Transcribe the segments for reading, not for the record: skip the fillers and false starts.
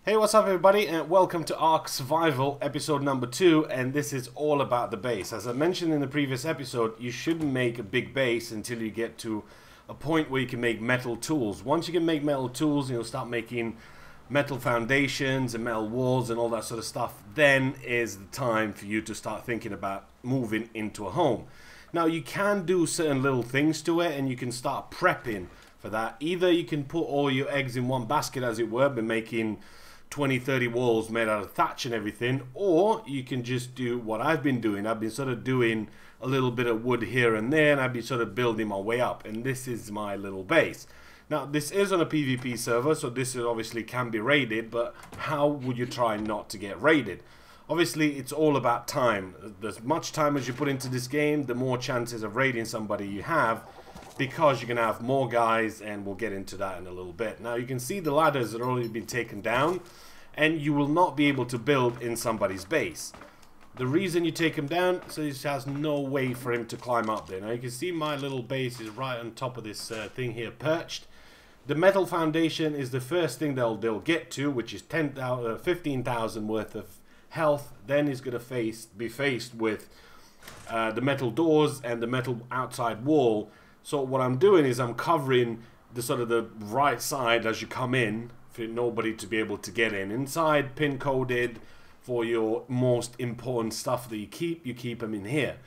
Hey, what's up everybody, and welcome to Ark Survival episode number 2, and this is all about the base. As I mentioned in the previous episode, you shouldn't make a big base until you get to a point where you can make metal tools. Once you can make metal tools, you'll start making metal foundations and metal walls and all that sort of stuff. Then is the time for you to start thinking about moving into a home. Now, you can do certain little things to it, and you can start prepping for that. Either you can put all your eggs in one basket, as it were, by making 20-30 walls made out of thatch and everything, or you can just do what I've been doing. I've been sort of doing a little bit of wood here and there, and I've been sort of building my way up, and this is my little base. Now, this is on a PvP server, so this is obviously can be raided, but how would you try not to get raided? Obviously, it's all about time. As much time as you put into this game, the more chances of raiding somebody you have, because you're going to have more guys, and we'll get into that in a little bit. Now, you can see the ladders that have already been taken down, and you will not be able to build in somebody's base. The reason you take him down, so he has no way for him to climb up there. Now, you can see my little base is right on top of this thing here, perched. The metal foundation is the first thing they'll get to, which is 15,000 worth of health. Then he's going to be faced with the metal doors and the metal outside wall. So what I'm doing is I'm covering the sort of the right side as you come in for nobody to be able to get in. Inside, pin coded for your most important stuff that you keep them in here.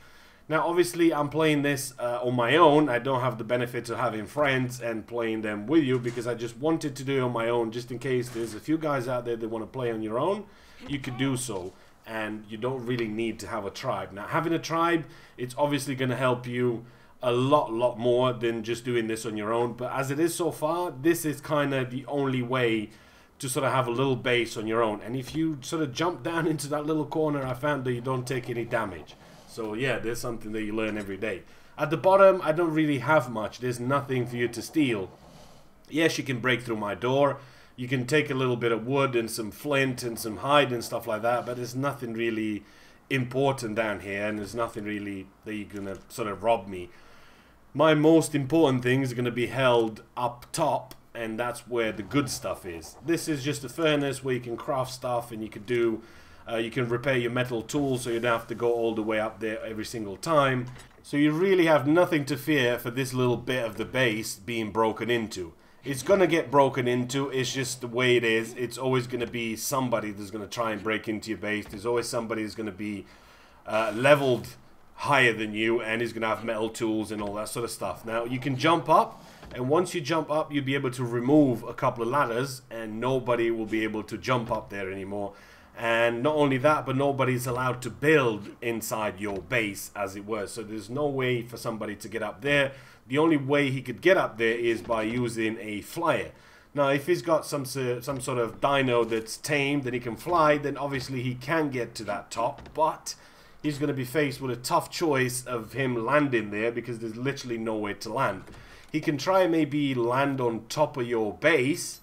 Now, obviously, I'm playing this on my own. I don't have the benefit of having friends and playing them with you, because I just wanted to do it on my own, just in case there's a few guys out there that want to play on your own. You could do so, and you don't really need to have a tribe. Now, having a tribe, it's obviously going to help you a lot more than just doing this on your own. But as it is so far, this is kind of the only way to sort of have a little base on your own. And if you sort of jump down into that little corner, I found that you don't take any damage. So yeah, there's something that you learn every day. At the bottom, I don't really have much. There's nothing for you to steal. Yes, you can break through my door. You can take a little bit of wood and some flint and some hide and stuff like that, but there's nothing really important down here, and there's nothing really that you're gonna sort of rob me. My most important things are going to be held up top, and that's where the good stuff is. This is just a furnace where you can craft stuff, and you can do, you can repair your metal tools, so you don't have to go all the way up there every single time. So you really have nothing to fear for this little bit of the base being broken into. It's going to get broken into, it's just the way it is. It's always going to be somebody that's going to try and break into your base. There's always somebody who's going to be leveled higher than you, and he's gonna have metal tools and all that sort of stuff. Now, you can jump up, and once you jump up, you'll be able to remove a couple of ladders, and nobody will be able to jump up there anymore. And not only that, but nobody's allowed to build inside your base, as it were. So there's no way for somebody to get up there. The only way he could get up there is by using a flyer. Now, if he's got some sort of dino that's tamed and he can fly, then obviously he can get to that top, but he's going to be faced with a tough choice of him landing there, because there's literally nowhere to land. He can try and maybe land on top of your base,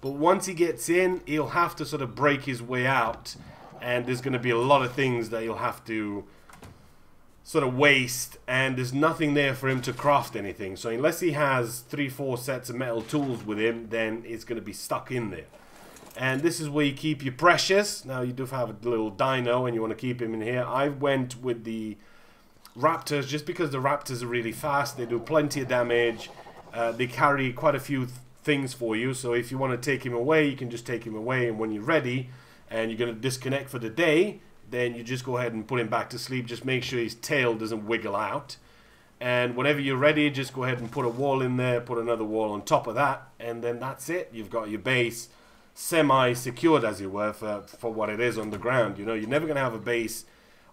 but once he gets in, he'll have to sort of break his way out, and there's going to be a lot of things that he'll have to sort of waste, and there's nothing there for him to craft anything. So unless he has 3-4 sets of metal tools with him, then he's going to be stuck in there. And this is where you keep your precious. Now, you do have a little dino, and you want to keep him in here. I went with the raptors, just because the raptors are really fast. They do plenty of damage. They carry quite a few things for you. So if you want to take him away, you can just take him away. And when you're ready, and you're going to disconnect for the day, then you just go ahead and put him back to sleep. Just make sure his tail doesn't wiggle out. And whenever you're ready, just go ahead and put a wall in there, put another wall on top of that, and then that's it. You've got your base semi-secured, as it were, for what it is on the ground. You know, you're never going to have a base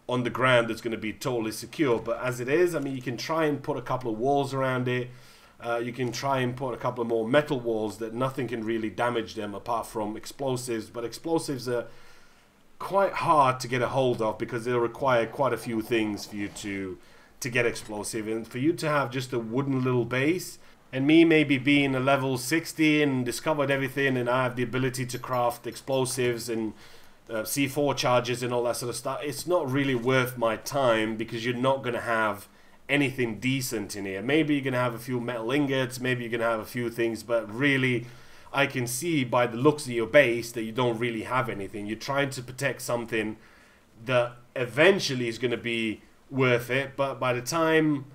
on the ground that's going to be totally secure, but as it is, I mean, you can try and put a couple of walls around it. You can try and put a couple of more metal walls that nothing can really damage them apart from explosives, but explosives are quite hard to get a hold of, because they'll require quite a few things for you to get explosive, and for you to have just a wooden little base. And me maybe being a level 60 and discovered everything, and I have the ability to craft explosives and C4 charges and all that sort of stuff, it's not really worth my time, because you're not going to have anything decent in here. Maybe you're going to have a few metal ingots, maybe you're going to have a few things, but really I can see by the looks of your base that you don't really have anything. You're trying to protect something that eventually is going to be worth it, but by the time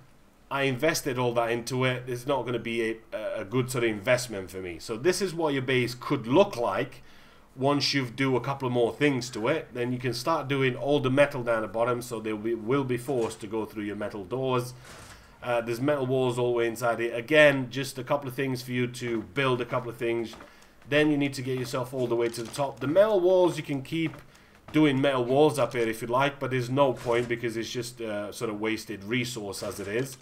I invested all that into it, it's not going to be a good sort of investment for me. So this is what your base could look like once you do a couple of more things to it. Then you can start doing all the metal down the bottom, so they will be forced to go through your metal doors. There's metal walls all the way inside it. Again, just a couple of things for you to build a couple of things. Then you need to get yourself all the way to the top. The metal walls, you can keep doing metal walls up here if you like, but there's no point because it's just sort of wasted resource as it is.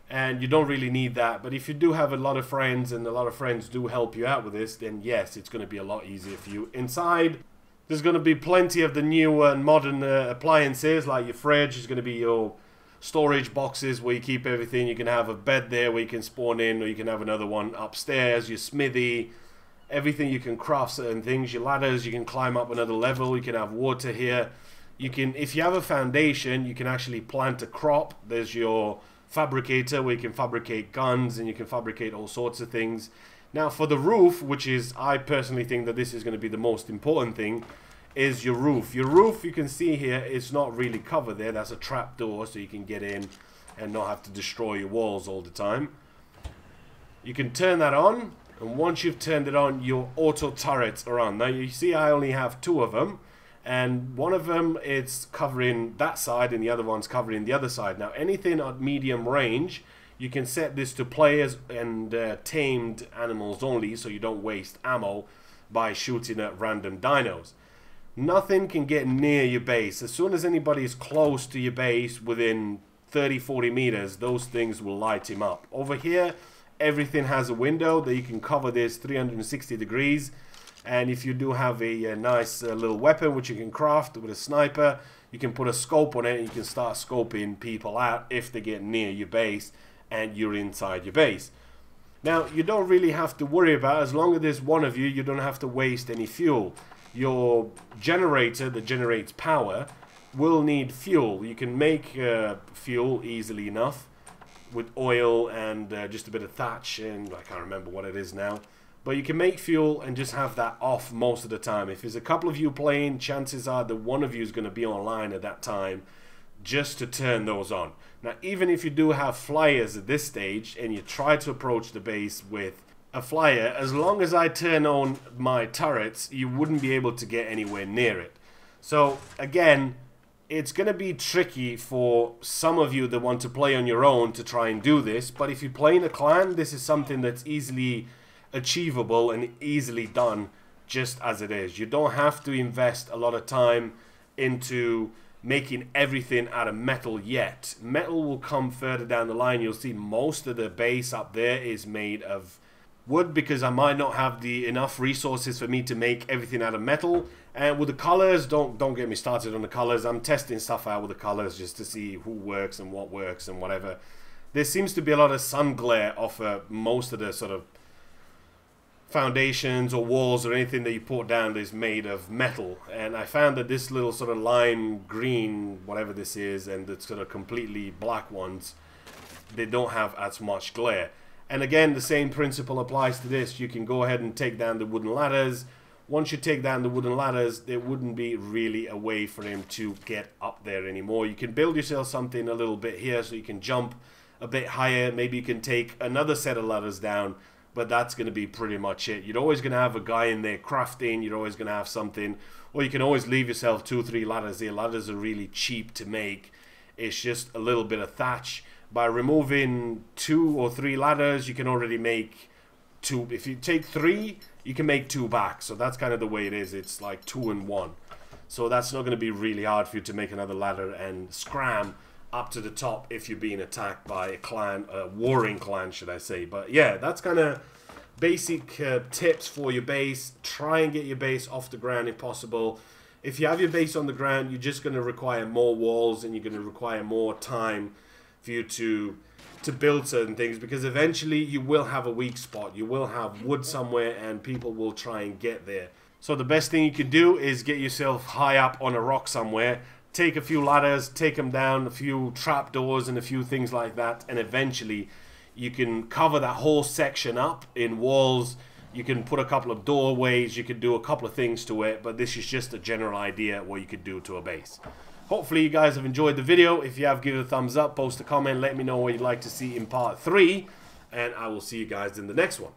And you don't really need that. But if you do have a lot of friends and a lot of friends do help you out with this, then yes, it's going to be a lot easier for you. Inside, there's going to be plenty of the new and modern appliances, like your fridge is going to be your storage boxes where you keep everything. You can have a bed there where you can spawn in, or you can have another one upstairs, your smithy, everything you can craft certain things, your ladders, you can climb up another level, you can have water here. You can, if you have a foundation, you can actually plant a crop. There's your fabricator where you can fabricate guns and you can fabricate all sorts of things. Now for the roof, which is, I personally think that this is going to be the most important thing, is your roof. Your roof, you can see here, it's not really covered there. That's a trap door so you can get in and not have to destroy your walls all the time. You can turn that on, and once you've turned it on, your auto turrets are on. Now you see I only have 2 of them, and one of them is covering that side and the other one's covering the other side. Now anything at medium range, you can set this to players and tamed animals only, so you don't waste ammo by shooting at random dinos. Nothing can get near your base. As soon as anybody is close to your base, within 30-40 meters, those things will light him up. Over here, everything has a window that you can cover this 360 degrees. And if you do have a nice little weapon which you can craft with a sniper, you can put a scope on it and you can start scoping people out if they get near your base and you're inside your base. Now, you don't really have to worry about, as long as there's one of you, you don't have to waste any fuel. Your generator that generates power will need fuel. You can make fuel easily enough with oil and just a bit of thatch, and I can't remember what it is now. But you can make fuel and just have that off most of the time. If there's a couple of you playing, chances are that one of you is going to be online at that time just to turn those on. Now, even if you do have flyers at this stage and you try to approach the base with a flyer, as long as I turn on my turrets, you wouldn't be able to get anywhere near it. So, again, it's going to be tricky for some of you that want to play on your own to try and do this. But if you play in a clan, this is something that's easily achievable and easily done just as it is. You don't have to invest a lot of time into making everything out of metal yet. Metal will come further down the line. You'll see most of the base up there is made of wood, because I might not have enough resources for me to make everything out of metal. And with the colors, don't get me started on the colors. I'm testing stuff out with the colors just to see who works and what works and whatever. There seems to be a lot of sun glare off most of the sort of foundations or walls or anything that you put down that is made of metal. And I found that this little sort of lime green, whatever this is, and the sort of completely black ones, they don't have as much glare. And again, the same principle applies to this. You can go ahead and take down the wooden ladders. Once you take down the wooden ladders, there wouldn't be really a way for him to get up there anymore. You can build yourself something a little bit here so you can jump a bit higher. Maybe you can take another set of ladders down, but that's going to be pretty much it. You're always going to have a guy in there crafting. You're always going to have something. Or you can always leave yourself 2-3 ladders here. Ladders are really cheap to make. It's just a little bit of thatch. By removing 2 or 3 ladders, you can already make 2. If you take 3, you can make 2 back. So that's kind of the way it is. It's like 2 and 1. So that's not going to be really hard for you to make another ladder and scram up to the top if you're being attacked by a clan, a warring clan, should I say. But yeah, that's kind of basic tips for your base. Try and get your base off the ground if possible. If you have your base on the ground, you're just going to require more walls and you're going to require more time for you to build certain things, because eventually you will have a weak spot. You will have wood somewhere and people will try and get there. So the best thing you can do is get yourself high up on a rock somewhere, take a few ladders, take them down, a few trapdoors and a few things like that, and eventually you can cover that whole section up in walls You can put a couple of doorways, you could do a couple of things to it, but this is just a general idea what you could do to a base. Hopefully you guys have enjoyed the video. If you have, give it a thumbs up, post a comment, let me know what you'd like to see in part 3, and I will see you guys in the next one.